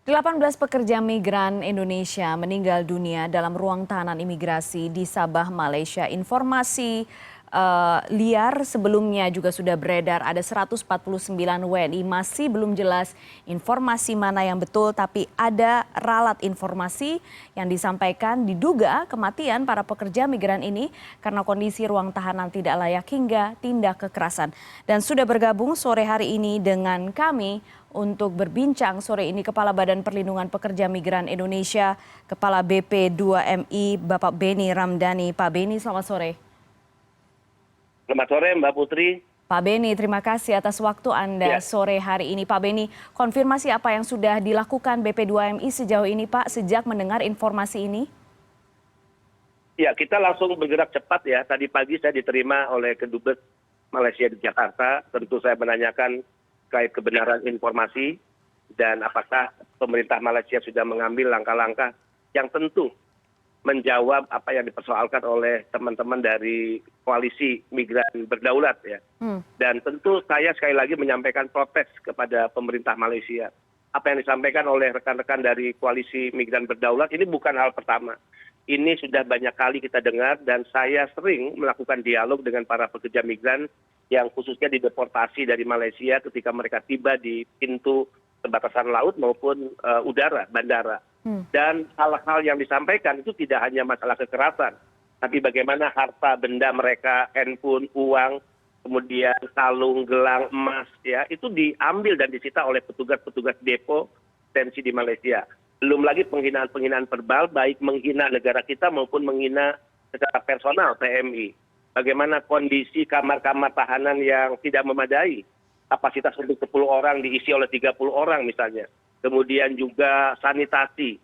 18 pekerja migran Indonesia meninggal dunia dalam ruang tahanan imigrasi di Sabah, Malaysia. Informasi liar sebelumnya juga sudah beredar, ada 149 WNI. Masih belum jelas informasi mana yang betul, tapi ada ralat informasi yang disampaikan diduga kematian para pekerja migran ini karena kondisi ruang tahanan tidak layak hingga tindak kekerasan. Dan sudah bergabung sore hari ini dengan kami untuk berbincang sore ini Kepala Badan Perlindungan Pekerja Migran Indonesia, Kepala BP2MI, Bapak Beni Ramdhani. Pak Beni, selamat sore. Selamat sore Mbak Putri. Pak Beni, terima kasih atas waktu Anda sore hari ini. Pak Beni, konfirmasi apa yang sudah dilakukan BP2MI sejauh ini Pak, sejak mendengar informasi ini? Ya, kita langsung bergerak cepat ya. Tadi pagi saya diterima oleh Kedubes Malaysia di Jakarta. Tentu saya menanyakan terkait kebenaran informasi dan apakah pemerintah Malaysia sudah mengambil langkah-langkah yang tentu menjawab apa yang dipersoalkan oleh teman-teman dari koalisi migran berdaulat ya. Dan tentu saya sekali lagi menyampaikan protes kepada pemerintah Malaysia. Apa yang disampaikan oleh rekan-rekan dari koalisi migran berdaulat ini bukan hal pertama. Ini sudah banyak kali kita dengar dan saya sering melakukan dialog dengan para pekerja migran yang khususnya dideportasi dari Malaysia ketika mereka tiba di pintu perbatasan laut maupun udara, bandara. Dan hal-hal yang disampaikan itu tidak hanya masalah kekerasan, tapi bagaimana harta benda mereka, handphone, uang, kemudian kalung, gelang, emas, ya itu diambil dan disita oleh petugas-petugas depo tensi di Malaysia. Belum lagi penghinaan-penghinaan verbal, baik menghina negara kita maupun menghina secara personal PMI. Bagaimana kondisi kamar-kamar tahanan yang tidak memadai, kapasitas untuk 10 orang diisi oleh 30 orang misalnya. Kemudian juga sanitasi,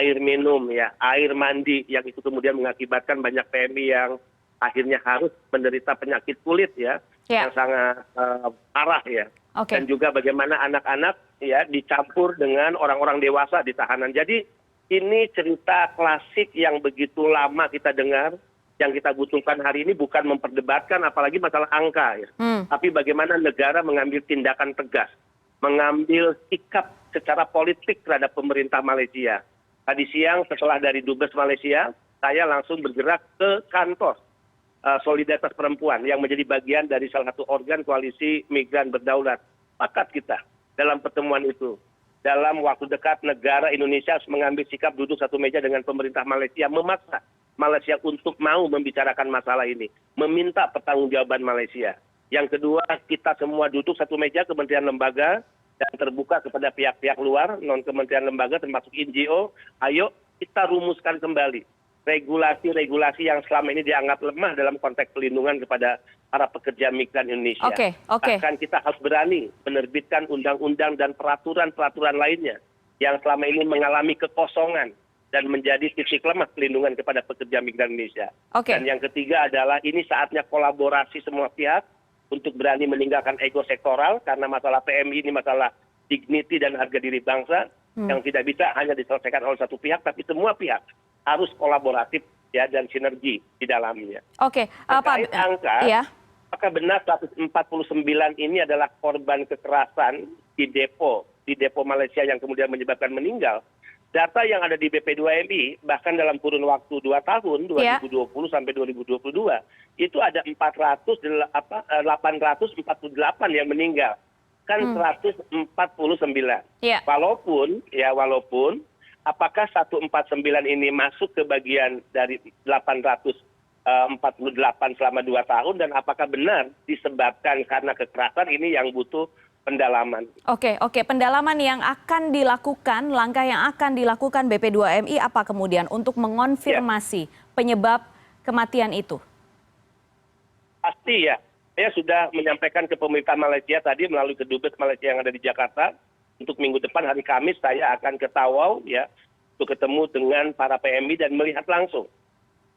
air minum, ya, air mandi yang itu kemudian mengakibatkan banyak PMI yang akhirnya harus menderita penyakit kulit ya, yang sangat parah ya. Dan juga bagaimana anak-anak ya dicampur dengan orang-orang dewasa di tahanan. Jadi ini cerita klasik yang begitu lama kita dengar. Yang kita butuhkan hari ini bukan memperdebatkan apalagi masalah angka ya. Tapi bagaimana negara mengambil tindakan tegas, mengambil sikap secara politik terhadap pemerintah Malaysia. Tadi siang setelah dari Dubes Malaysia, saya langsung bergerak ke kantor Solidaritas Perempuan yang menjadi bagian dari salah satu organ koalisi migran berdaulat. Sepakat kita dalam pertemuan itu. Dalam waktu dekat negara Indonesia harus mengambil sikap duduk satu meja dengan pemerintah Malaysia, memaksa Malaysia untuk mau membicarakan masalah ini, meminta pertanggungjawaban Malaysia. Yang kedua, kita semua duduk satu meja kementerian lembaga dan terbuka kepada pihak-pihak luar, non-kementerian lembaga termasuk NGO, ayo kita rumuskan kembali regulasi-regulasi yang selama ini dianggap lemah dalam konteks pelindungan kepada para pekerja migran Indonesia. Bahkan kita harus berani menerbitkan undang-undang dan peraturan-peraturan lainnya yang selama ini mengalami kekosongan dan menjadi titik lemah pelindungan kepada pekerja migran Indonesia. Dan yang ketiga adalah ini saatnya kolaborasi semua pihak untuk berani meninggalkan ego sektoral karena masalah PMI ini masalah dignity dan harga diri bangsa yang tidak bisa hanya diselesaikan oleh satu pihak, tapi semua pihak harus kolaboratif ya dan sinergi di dalamnya. Terkait angka, apakah benar 149 ini adalah korban kekerasan di depo Malaysia yang kemudian menyebabkan meninggal? Data yang ada di BP2MI, bahkan dalam kurun waktu 2 tahun, 2020 sampai 2022, itu ada 848 yang meninggal. Kan 149. Walaupun, apakah 149 ini masuk ke bagian dari 848 selama 2 tahun, dan apakah benar disebabkan karena kekerasan ini yang butuh pendalaman. Oke, pendalaman yang akan dilakukan, langkah yang akan dilakukan BP2MI apa kemudian untuk mengonfirmasi penyebab kematian itu? Pasti ya, saya sudah menyampaikan ke pemerintah Malaysia tadi melalui Kedubes Malaysia yang ada di Jakarta, untuk minggu depan hari Kamis saya akan ke Tawau ya, untuk ketemu dengan para PMI dan melihat langsung.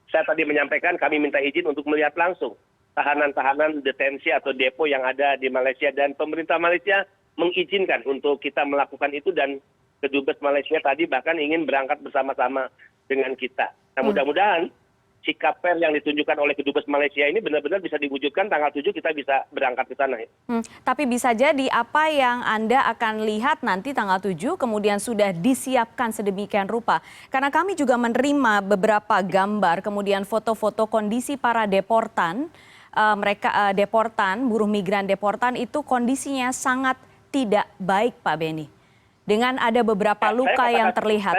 Saya tadi menyampaikan kami minta izin untuk melihat langsung tahanan-tahanan detensi atau depo yang ada di Malaysia, dan pemerintah Malaysia mengizinkan untuk kita melakukan itu, dan Kedubes Malaysia tadi bahkan ingin berangkat bersama-sama dengan kita. Nah, mudah-mudahan sikap fair yang ditunjukkan oleh kedubes Malaysia ini benar-benar bisa diwujudkan tanggal 7 kita bisa berangkat ke sana. Tapi bisa jadi apa yang Anda akan lihat nanti tanggal 7 kemudian sudah disiapkan sedemikian rupa. Karena kami juga menerima beberapa gambar kemudian foto-foto kondisi para deportan, buruh migran deportan itu kondisinya sangat tidak baik Pak Beni. Dengan ada beberapa luka yang terlihat.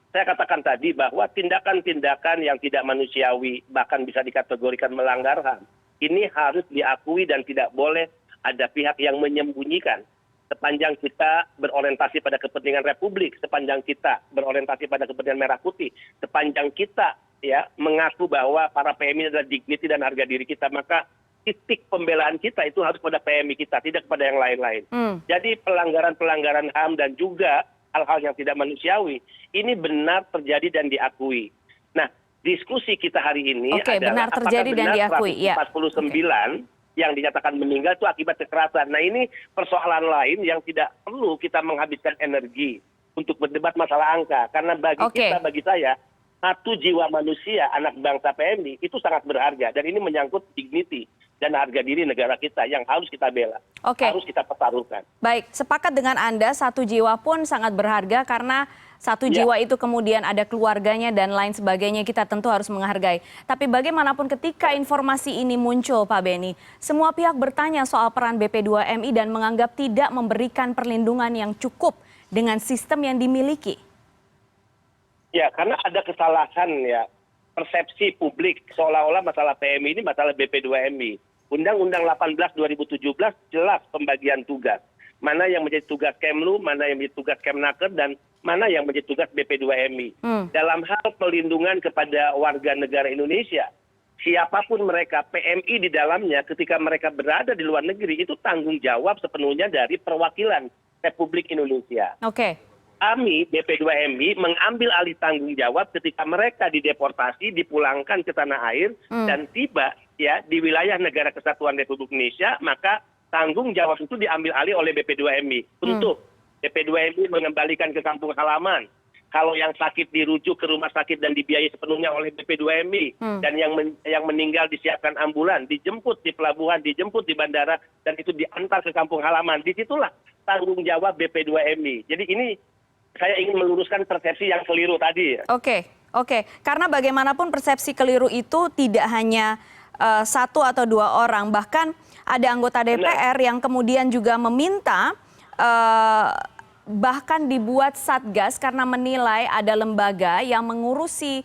Saya katakan tadi bahwa tindakan-tindakan yang tidak manusiawi bahkan bisa dikategorikan melanggar HAM ini harus diakui dan tidak boleh ada pihak yang menyembunyikan. Sepanjang kita berorientasi pada kepentingan Republik, sepanjang kita berorientasi pada kepentingan Merah Putih, sepanjang kita ya mengaku bahwa para PMI adalah dignity dan harga diri kita, maka titik pembelaan kita itu harus pada PMI kita, tidak kepada yang lain-lain. Jadi pelanggaran-pelanggaran HAM dan juga hal-hal yang tidak manusiawi, ini benar terjadi dan diakui. Nah, diskusi kita hari ini adalah benar terjadi dan diakui. 149 yang dinyatakan meninggal itu akibat kekerasan. Nah, ini persoalan lain yang tidak perlu kita menghabiskan energi untuk berdebat masalah angka. Karena bagi saya, satu jiwa manusia, anak bangsa PMI, itu sangat berharga. Dan ini menyangkut dignity dan harga diri negara kita yang harus kita bela, harus kita pertaruhkan. Baik, sepakat dengan Anda, satu jiwa pun sangat berharga karena satu jiwa itu kemudian ada keluarganya dan lain sebagainya, kita tentu harus menghargai. Tapi bagaimanapun ketika informasi ini muncul Pak Beni, semua pihak bertanya soal peran BP2MI dan menganggap tidak memberikan perlindungan yang cukup dengan sistem yang dimiliki. Ya, karena ada kesalahan ya, persepsi publik seolah-olah masalah PMI ini masalah BP2MI. Undang-Undang 18 2017 jelas pembagian tugas. Mana yang menjadi tugas Kemlu, mana yang menjadi tugas Kemnaker, dan mana yang menjadi tugas BP2MI. Dalam hal pelindungan kepada warga negara Indonesia, siapapun mereka, PMI di dalamnya ketika mereka berada di luar negeri, itu tanggung jawab sepenuhnya dari perwakilan Republik Indonesia. Kami, BP2MI, mengambil alih tanggung jawab ketika mereka dideportasi, dipulangkan ke tanah air, dan tiba ya di wilayah negara kesatuan Republik Indonesia, maka tanggung jawab itu diambil alih oleh BP2MI. Untuk BP2MI mengembalikan ke kampung halaman. Kalau yang sakit dirujuk ke rumah sakit dan dibiayai sepenuhnya oleh BP2MI. Dan yang meninggal disiapkan ambulan, dijemput di pelabuhan, dijemput di bandara, dan itu diantar ke kampung halaman. Disitulah tanggung jawab BP2MI. Jadi ini saya ingin meluruskan persepsi yang keliru tadi. Oke. Karena bagaimanapun persepsi keliru itu tidak hanya satu atau dua orang, bahkan ada anggota DPR yang kemudian juga meminta bahkan dibuat satgas karena menilai ada lembaga yang mengurusi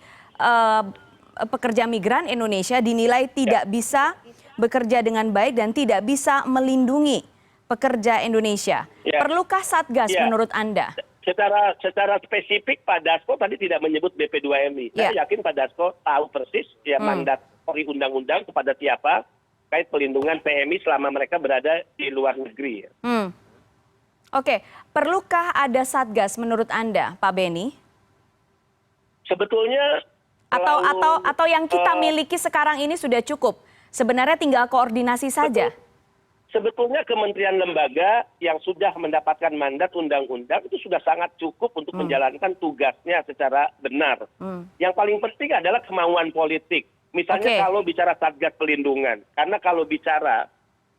pekerja migran Indonesia dinilai tidak bisa bekerja dengan baik dan tidak bisa melindungi pekerja Indonesia. Perlukah satgas menurut Anda? Secara spesifik Pak Dasko tadi tidak menyebut BP2MI. Saya yakin Pak Dasko tahu persis ya mandat undang-undang kepada siapa terkait pelindungan PMI selama mereka berada di luar negeri. Perlukah ada satgas menurut Anda, Pak Beni? Sebetulnya atau yang kita miliki sekarang ini sudah cukup. Sebenarnya tinggal koordinasi saja. Sebetulnya kementerian lembaga yang sudah mendapatkan mandat undang-undang itu sudah sangat cukup untuk menjalankan tugasnya secara benar. Yang paling penting adalah kemauan politik. Misalnya kalau bicara satgas pelindungan, karena kalau bicara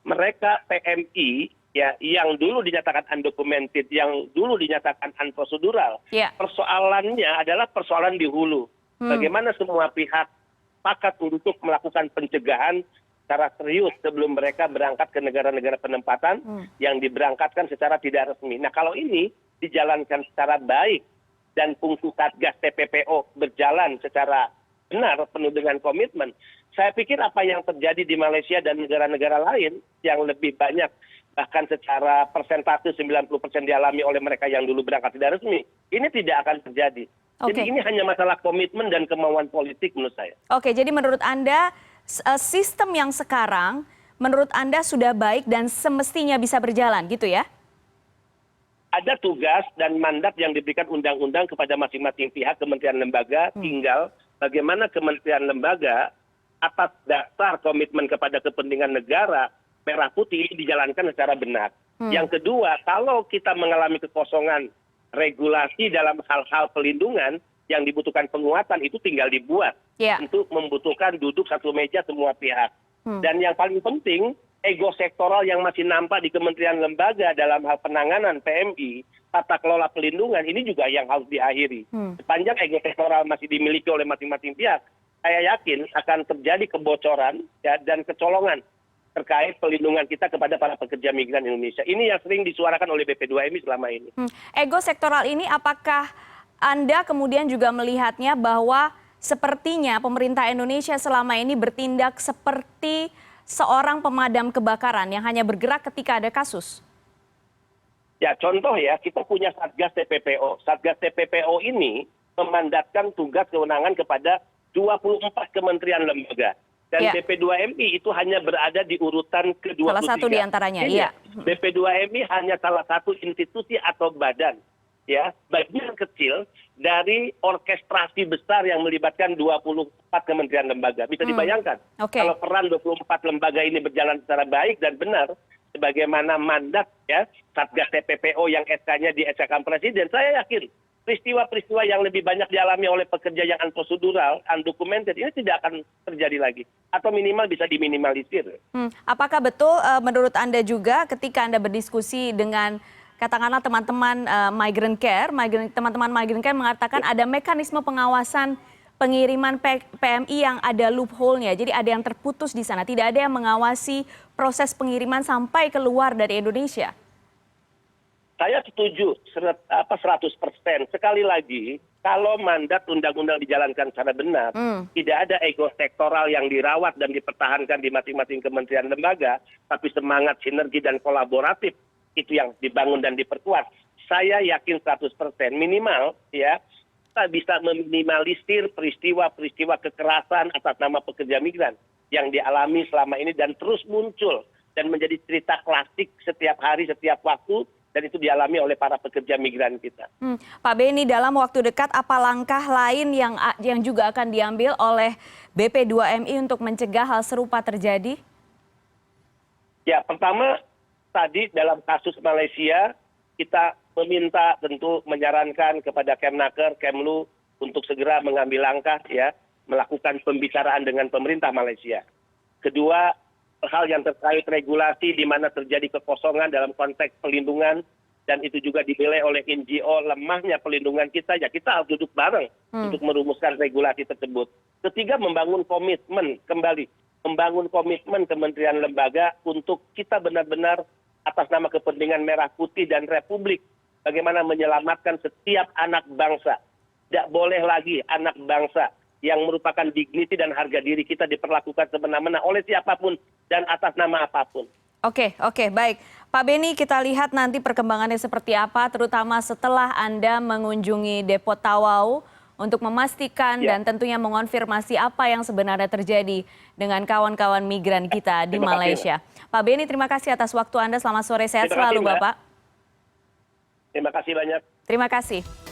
mereka PMI ya yang dulu dinyatakan undocumented, yang dulu dinyatakan unprocedural, persoalannya adalah persoalan di hulu. Bagaimana semua pihak sepakat untuk melakukan pencegahan secara serius sebelum mereka berangkat ke negara-negara penempatan yang diberangkatkan secara tidak resmi. Nah, kalau ini dijalankan secara baik dan fungsi Satgas TPPO berjalan secara benar penuh dengan komitmen, saya pikir apa yang terjadi di Malaysia dan negara-negara lain yang lebih banyak bahkan secara persentase 90% dialami oleh mereka yang dulu berangkat tidak resmi, ini tidak akan terjadi. Jadi ini hanya masalah komitmen dan kemauan politik menurut saya. Jadi menurut Anda sistem yang sekarang menurut Anda sudah baik dan semestinya bisa berjalan gitu ya? Ada tugas dan mandat yang diberikan undang-undang kepada masing-masing pihak kementerian lembaga, tinggal bagaimana kementerian lembaga atas dasar komitmen kepada kepentingan negara Merah Putih ini dijalankan secara benar. Yang kedua, kalau kita mengalami kekosongan regulasi dalam hal-hal pelindungan, yang dibutuhkan penguatan itu tinggal dibuat. Ya. Untuk membutuhkan duduk satu meja semua pihak. Dan yang paling penting, ego sektoral yang masih nampak di kementerian lembaga dalam hal penanganan PMI, tata kelola pelindungan, ini juga yang harus diakhiri. Sepanjang ego sektoral masih dimiliki oleh masing-masing pihak, saya yakin akan terjadi kebocoran ya, dan kecolongan terkait pelindungan kita kepada para pekerja migran Indonesia. Ini yang sering disuarakan oleh BP2MI selama ini. Ego sektoral ini apakah Anda kemudian juga melihatnya bahwa sepertinya pemerintah Indonesia selama ini bertindak seperti seorang pemadam kebakaran yang hanya bergerak ketika ada kasus? Ya contoh ya, kita punya Satgas TPPO. Satgas TPPO ini memandatkan tugas kewenangan kepada 24 kementerian lembaga. Dan BP2MI itu hanya berada di urutan ke-23. Salah satu di antaranya, iya. BP2MI hanya salah satu institusi atau badan, ya, bagian kecil dari orkestrasi besar yang melibatkan 24 kementerian lembaga. Bisa dibayangkan, kalau peran 24 lembaga ini berjalan secara baik dan benar, sebagaimana mandat ya Satgas TPPO yang SK-nya di-SK-kan Presiden, saya yakin peristiwa-peristiwa yang lebih banyak dialami oleh pekerja yang unprocedural, undocumented, ini tidak akan terjadi lagi. Atau minimal bisa diminimalisir. Apakah betul menurut Anda juga ketika Anda berdiskusi dengan katakanlah teman-teman migrant care, teman-teman migrant care mengatakan ada mekanisme pengawasan pengiriman PMI yang ada loophole-nya. Jadi ada yang terputus di sana, tidak ada yang mengawasi proses pengiriman sampai keluar dari Indonesia. Saya setuju 100%. Sekali lagi, kalau mandat undang-undang dijalankan secara benar, tidak ada ego sektoral yang dirawat dan dipertahankan di masing-masing kementerian lembaga, tapi semangat sinergi dan kolaboratif itu yang dibangun dan diperkuat. Saya yakin 100% minimal ya kita bisa meminimalisir peristiwa-peristiwa kekerasan atas nama pekerja migran yang dialami selama ini dan terus muncul dan menjadi cerita klasik setiap hari, setiap waktu. Dan itu dialami oleh para pekerja migran kita. Pak Beni, dalam waktu dekat apa langkah lain yang juga akan diambil oleh BP2MI untuk mencegah hal serupa terjadi? Ya, pertama tadi dalam kasus Malaysia kita meminta tentu menyarankan kepada Kemnaker, Kemlu untuk segera mengambil langkah ya melakukan pembicaraan dengan pemerintah Malaysia. Kedua, hal yang terkait regulasi di mana terjadi kekosongan dalam konteks pelindungan dan itu juga dinilai oleh NGO lemahnya pelindungan kita, ya kita harus duduk bareng untuk merumuskan regulasi tersebut. Ketiga, membangun komitmen kembali, membangun komitmen kementerian lembaga untuk kita benar-benar atas nama kepentingan merah putih dan republik, bagaimana menyelamatkan setiap anak bangsa. Tidak boleh lagi anak bangsa yang merupakan dignity dan harga diri kita diperlakukan semena-mena oleh siapapun dan atas nama apapun. Oke, baik. Pak Beni, kita lihat nanti perkembangannya seperti apa, terutama setelah Anda mengunjungi Depo Tawau untuk memastikan dan tentunya mengonfirmasi apa yang sebenarnya terjadi dengan kawan-kawan migran kita di Malaysia. Pak Beni, terima kasih atas waktu Anda. Selamat sore, sehat selalu, Bapak. Terima kasih banyak. Terima kasih.